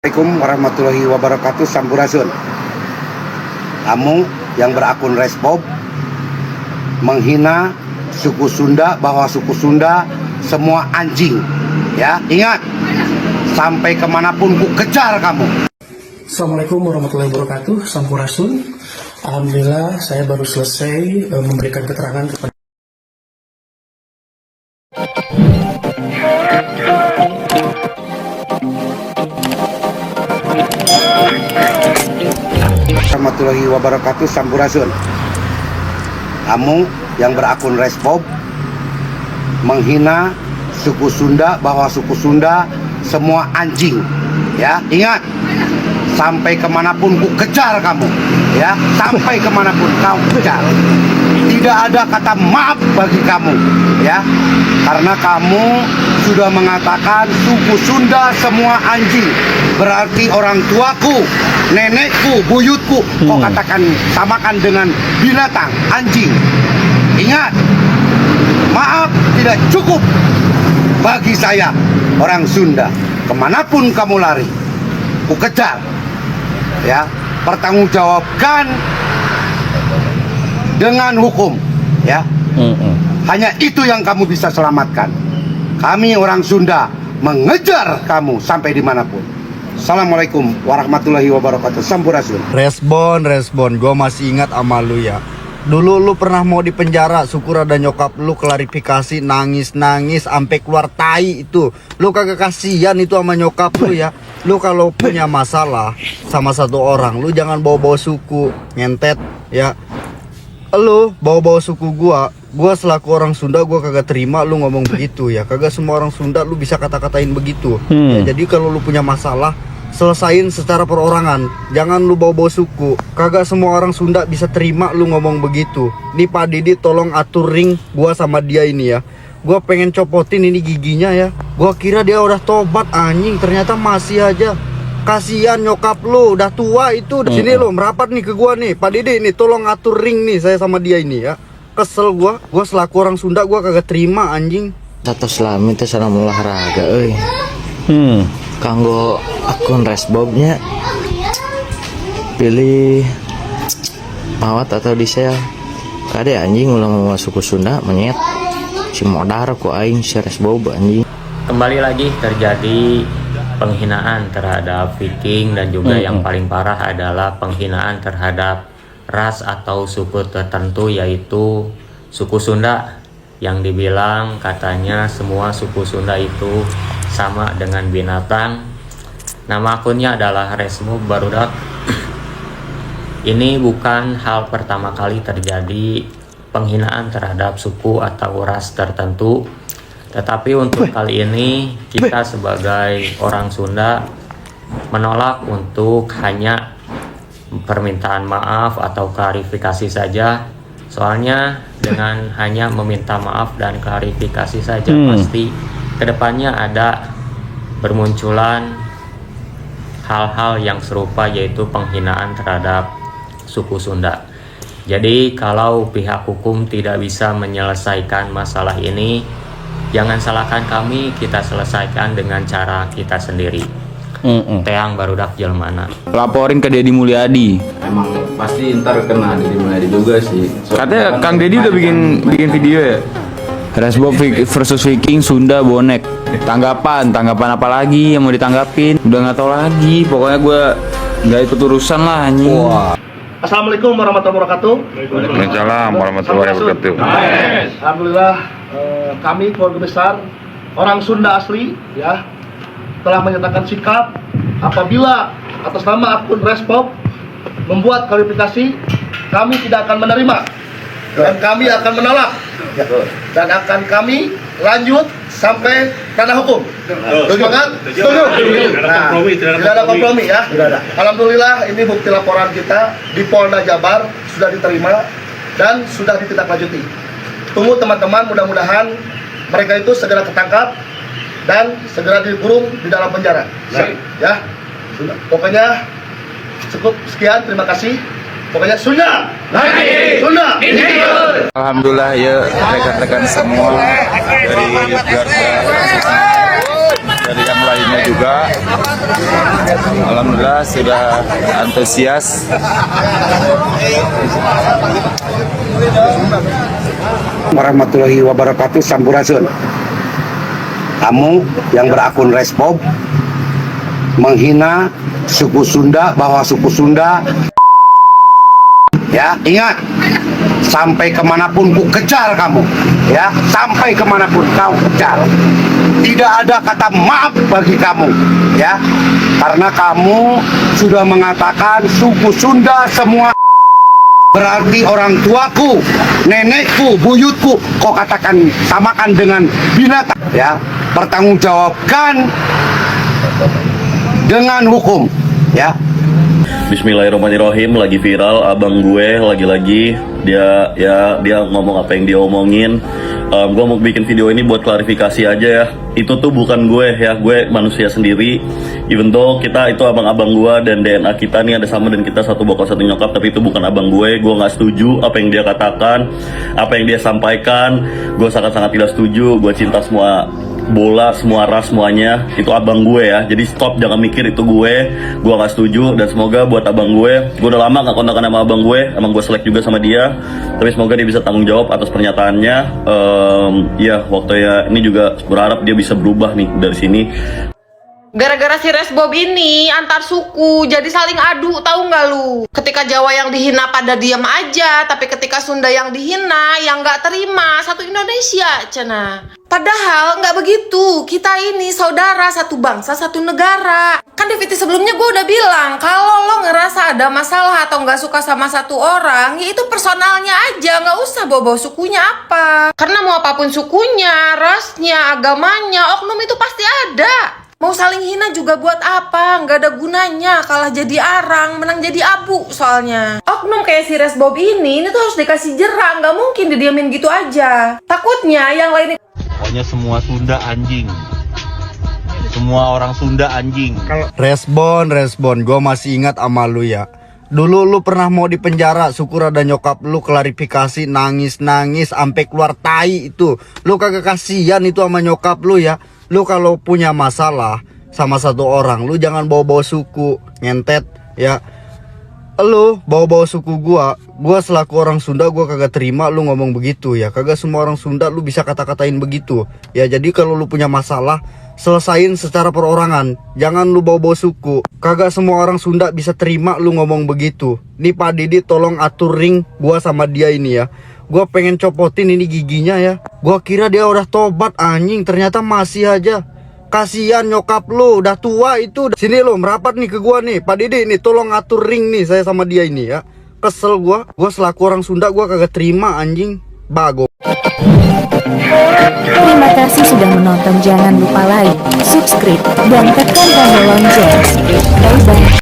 Assalamualaikum warahmatullahi wabarakatuh. Sampurasun. Kamu yang berakun Resbob menghina suku Sunda, bahwa suku Sunda semua anjing. Ya, ingat, sampai kemanapun ku kejar kamu. Assalamualaikum warahmatullahi wabarakatuh. Sampurasun. Alhamdulillah saya baru selesai memberikan keterangan kepada Warahmatullahi wabarakatuh. Sampurasun. Kamu yang berakun Resbob menghina suku Sunda, bahwa suku Sunda semua anjing. Ya, ingat, sampai kemanapun ku kejar kamu. Ya, sampai kemanapun kau kejar. Tidak ada kata maaf bagi kamu. Ya, karena kamu sudah mengatakan suku Sunda semua anjing. Berarti orang tuaku, nenekku, buyutku, kau katakan, samakan dengan binatang, anjing. Ingat, maaf tidak cukup bagi saya, orang Sunda. Kemanapun kamu lari, ku kejar. Ya, pertanggungjawabkan dengan hukum. Ya, hanya itu yang kamu bisa selamatkan. Kami orang Sunda mengejar kamu sampai dimanapun. Assalamualaikum warahmatullahi wabarakatuh. Sampurasun. Respon, gue masih ingat sama lu ya. Dulu lu pernah mau dipenjara, syukur ada nyokap lu klarifikasi, nangis sampai keluar tai itu. Lu kagak kasihan itu sama nyokap lu ya. Lu kalau punya masalah sama satu orang, lu jangan bawa-bawa suku, ngentet ya. Lu bawa-bawa suku gua selaku orang Sunda gua kagak terima lu ngomong begitu ya. Kagak semua orang Sunda lu bisa kata-katain begitu. Ya, jadi kalau lu punya masalah, selesain secara perorangan. Jangan lu bawa-bawa suku. Kagak semua orang Sunda bisa terima lu ngomong begitu. Nih Pak Didi tolong atur ring gua sama dia ini ya. Gua pengen copotin ini giginya ya. Gua kira dia udah tobat anjing, ternyata masih aja. Kasihan nyokap lu, udah tua itu. Sini lu merapat nih ke gua nih. Pak Didi nih tolong atur ring nih saya sama dia ini ya. Kesel gua selaku orang Sunda gua kagak terima anjing. Satu selami teh sareng olahraga euy. Kanggo akun Resbobnya pilih mawat atau di sel. Kade anjing ulang suku Sunda menyet. Si modar ku aing si Resbob anjing. Kembali lagi terjadi penghinaan terhadap Viking, dan juga yang paling parah adalah penghinaan terhadap ras atau suku tertentu, yaitu suku Sunda, yang dibilang katanya semua suku Sunda itu sama dengan binatang. Nama akunnya adalah Resmo Barudak. Ini bukan hal pertama kali terjadi penghinaan terhadap suku atau ras tertentu. Tetapi untuk kali ini kita sebagai orang Sunda menolak untuk hanya permintaan maaf atau klarifikasi saja. Soalnya dengan hanya meminta maaf dan klarifikasi saja pasti kedepannya ada bermunculan hal-hal yang serupa, yaitu penghinaan terhadap suku Sunda. Jadi kalau pihak hukum tidak bisa menyelesaikan masalah ini, jangan salahkan kami, kita selesaikan dengan cara kita sendiri. Teang Barudak Jelmana. Laporin ke Deddy Mulyadi. Emang pasti ntar kena Deddy Mulyadi juga sih. Katanya Kang Deddy udah bikin video ya. Resbob versus Viking Sunda bonek. Tanggapan apa lagi yang mau ditanggapin? Udah nggak tahu lagi. Pokoknya gue nggak ikut urusan lah anjing. Assalamualaikum warahmatullahi wabarakatuh. Waalaikumsalam warahmatullahi wabarakatuh. Alhamdulillah kami keluarga besar orang Sunda asli ya telah menyatakan sikap apabila atas nama akun Resbob membuat klarifikasi, kami tidak akan menerima dan kami akan menolak dan akan kami lanjut sampai ranah hukum. Setuju kan? Setuju. Nah, tidak ada kompromi ya. Alhamdulillah ini bukti laporan kita di Polda Jabar sudah diterima dan sudah ditindaklanjuti. Tunggu teman-teman, mudah-mudahan mereka itu segera ketangkap dan segera dikurung di dalam penjara. Ya, pokoknya cukup sekian, terima kasih. Pokoknya Sunda lagi, Sunda. Alhamdulillah ya rekan-rekan semua dari keluarga dari yang lainnya juga. Alhamdulillah sudah antusias. Warahmatullahi wabarakatuh. Sampurasun. Kamu yang berakun Resbob menghina suku Sunda, bahwa suku Sunda, ya ingat, sampai kemanapun ku kejar kamu, ya sampai kemanapun kau kejar. Tidak ada kata maaf bagi kamu, ya, karena kamu sudah mengatakan suku Sunda semua. Berarti orang tuaku, nenekku, buyutku, kau katakan samakan dengan binatang, ya. Pertanggungjawabkan dengan hukum, ya. Bismillahirrahmanirrahim. Lagi viral abang gue lagi-lagi dia ngomong apa yang dia omongin. Gue mau bikin video ini buat klarifikasi aja ya. Itu tuh bukan gue ya, gue manusia sendiri. Even though kita itu abang-abang gue dan DNA kita nih ada sama dan kita satu bokap satu nyokap, tapi itu bukan abang gue. Gue nggak setuju apa yang dia katakan, apa yang dia sampaikan. Gue sangat-sangat tidak setuju. Gue cinta semua bola, semua ras, semuanya itu abang gue ya. Jadi stop, jangan mikir itu gue nggak setuju. Dan semoga buat abang gue udah lama nggak kontakan sama abang gue, emang gue selek juga sama dia, tapi semoga dia bisa tanggung jawab atas pernyataannya. Ya waktunya ini juga berharap dia bisa berubah nih dari sini. Gara-gara si Resbob ini antar suku jadi saling adu, tahu nggak lu? Ketika Jawa yang dihina pada diam aja, tapi ketika Sunda yang dihina, yang nggak terima, satu Indonesia, cina. Padahal nggak begitu, kita ini saudara, satu bangsa, satu negara. Kan di video sebelumnya gue udah bilang, kalau lo ngerasa ada masalah atau nggak suka sama satu orang, ya itu personalnya aja, nggak usah bawa-bawa sukunya apa. Karena mau apapun sukunya, rasnya, agamanya, oknum itu pasti ada. Mau saling hina juga buat apa? Nggak ada gunanya, kalah jadi arang, menang jadi abu soalnya. Oknum kayak si Resbob ini tuh harus dikasih jerak, nggak mungkin didiamin gitu aja. Takutnya yang lain. Pokoknya semua Sunda anjing. Semua orang Sunda anjing. Resbon, gue masih ingat sama lu ya. Dulu lu pernah mau di penjara, syukur ada nyokap lu klarifikasi, nangis-nangis sampai keluar tai itu. Lu kagak kasihan itu sama nyokap lu ya. Lu kalau punya masalah sama satu orang, lu jangan bawa-bawa suku, ngentet ya. Lu bawa-bawa suku gua selaku orang Sunda gua kagak terima lu ngomong begitu ya. Kagak semua orang Sunda lu bisa kata-katain begitu. Ya jadi kalau lu punya masalah, selesain secara perorangan. Jangan lu bawa-bawa suku. Kagak semua orang Sunda bisa terima lu ngomong begitu. Nih Pak Didi tolong atur ring gua sama dia ini ya. Gua pengen copotin ini giginya ya. Gua kira dia udah tobat anjing, ternyata masih aja. Kasihan nyokap lu, udah tua itu. Sini lo merapat nih ke gua nih. Pak Didi nih tolong atur ring nih saya sama dia ini ya. Kesel gua selaku orang Sunda gua kagak terima anjing. Bago. Terima kasih sudah menonton. Jangan lupa like, subscribe, dan tekan tombol lonceng. Bye bye.